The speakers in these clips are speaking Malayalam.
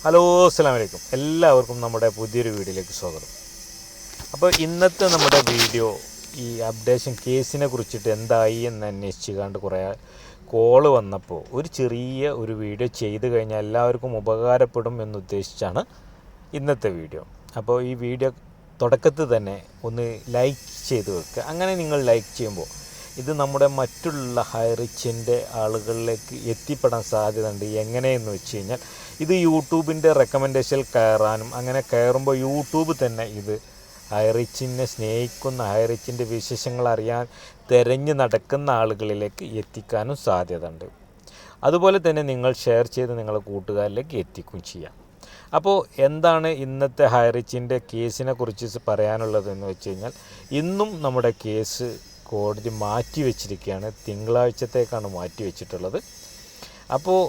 ഹലോ, അസ്സലാമു അലൈക്കും. എല്ലാവർക്കും നമ്മുടെ പുതിയൊരു വീഡിയോയിലേക്ക് സ്വാഗതം. അപ്പോൾ ഇന്നത്തെ നമ്മുടെ വീഡിയോ ഈ അപ്ഡേഷൻ കേസിനെ കുറിച്ചിട്ട് എന്തായി എന്ന് അന്വേഷിച്ച് കണ്ട് കുറേ കോള് വന്നപ്പോൾ ഒരു ചെറിയ ഒരു വീഡിയോ ചെയ്ത് കഴിഞ്ഞാൽ എല്ലാവർക്കും ഉപകാരപ്പെടും എന്നുദ്ദേശിച്ചാണ് ഇന്നത്തെ വീഡിയോ. അപ്പോൾ ഈ വീഡിയോ തുടക്കത്തിൽ തന്നെ ഒന്ന് ലൈക്ക് ചെയ്ത് വെക്കുക. അങ്ങനെ നിങ്ങൾ ലൈക്ക് ചെയ്യുമ്പോൾ ഇത് നമ്മുടെ മറ്റുള്ള ഹൈ റിച്ചിൻ്റെ ആളുകളിലേക്ക് എത്തിപ്പെടാൻ സാധ്യതയുണ്ട്. എങ്ങനെയെന്ന് വെച്ച് കഴിഞ്ഞാൽ ഇത് യൂട്യൂബിൻ്റെ റെക്കമെൻഡേഷനിൽ കയറാനും അങ്ങനെ കയറുമ്പോൾ യൂട്യൂബ് തന്നെ ഇത് ഹൈ റിച്ചിനെ സ്നേഹിക്കുന്ന ഹൈ റിച്ചിൻ്റെ വിശേഷങ്ങൾ അറിയാൻ തിരഞ്ഞു നടക്കുന്ന ആളുകളിലേക്ക് എത്തിക്കാനും സാധ്യതയുണ്ട്. അതുപോലെ തന്നെ നിങ്ങൾ ഷെയർ ചെയ്ത് നിങ്ങളുടെ കൂട്ടുകാരിലേക്ക് എത്തിക്കുകയും ചെയ്യാം. അപ്പോൾ എന്താണ് ഇന്നത്തെ ഹൈ റിച്ചിൻ്റെ കേസിനെ കുറിച്ച് പറയാനുള്ളതെന്ന് വെച്ച് കഴിഞ്ഞാൽ ഇന്നും നമ്മുടെ കേസ് കോടതി മാറ്റി വെച്ചിരിക്കുകയാണ്. തിങ്കളാഴ്ചത്തേക്കാണ് മാറ്റി വെച്ചിട്ടുള്ളത്. അപ്പോൾ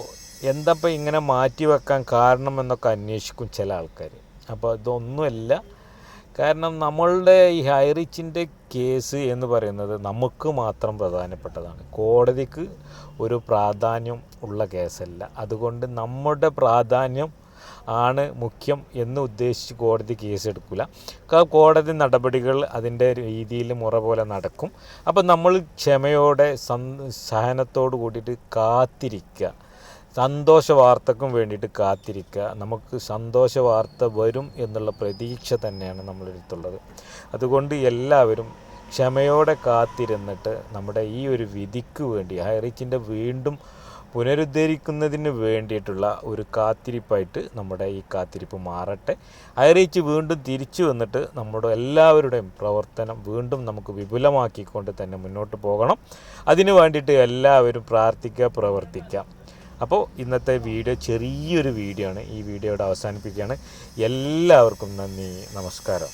എന്തപ്പോൾ ഇങ്ങനെ മാറ്റി വെക്കാൻ കാരണം എന്നൊക്കെ അന്വേഷിക്കും ചില ആൾക്കാർ. അപ്പോൾ ഇതൊന്നുമല്ല, കാരണം നമ്മളുടെ ഈ ഹൈ റിച്ചിൻ്റെ കേസ് എന്ന് പറയുന്നത് നമുക്ക് മാത്രം പ്രധാനപ്പെട്ടതാണ്. കോടതിക്ക് ഒരു പ്രാധാന്യം ഉള്ള കേസല്ല. അതുകൊണ്ട് നമ്മുടെ പ്രാധാന്യം ആണ് മുഖ്യം എന്ന് ഉദ്ദേശിച്ച് കോടതി കേസെടുക്കില്ല. കോടതി നടപടികൾ അതിൻ്റെ രീതിയിൽ മുറ പോലെ നടക്കും. അപ്പം നമ്മൾ ക്ഷമയോടെ സഹനത്തോട് കൂടിയിട്ട് കാത്തിരിക്കുക, സന്തോഷ വാർത്തക്കും വേണ്ടിയിട്ട് കാത്തിരിക്കുക. നമുക്ക് സന്തോഷ വാർത്ത വരും എന്നുള്ള പ്രതീക്ഷ തന്നെയാണ് നമ്മളെടുത്തുള്ളത്. അതുകൊണ്ട് എല്ലാവരും ക്ഷമയോടെ കാത്തിരുന്നിട്ട് നമ്മുടെ ഈ ഒരു വിധിക്ക് വേണ്ടി ഹൈ റിച്ചിൻ്റെ വീണ്ടും പുനരുദ്ധരിക്കുന്നതിന് വേണ്ടിയിട്ടുള്ള ഒരു കാത്തിരിപ്പായിട്ട് നമ്മുടെ ഈ കാത്തിരിപ്പ് മാറട്ടെ. ഹൈ റിച്ച് വീണ്ടും തിരിച്ചു വന്നിട്ട് നമ്മുടെ എല്ലാവരുടെയും പ്രവർത്തനം വീണ്ടും നമുക്ക് വിപുലമാക്കിക്കൊണ്ട് തന്നെ മുന്നോട്ട് പോകണം. അതിനു വേണ്ടിയിട്ട് എല്ലാവരും പ്രാർത്ഥിക്കുക, പ്രവർത്തിക്കുക. അപ്പോൾ ഇന്നത്തെ വീഡിയോ ചെറിയൊരു വീഡിയോ ആണ്. ഈ വീഡിയോയുടെ അവസാനിപ്പിക്കുകയാണ്. എല്ലാവർക്കും നന്ദി, നമസ്കാരം.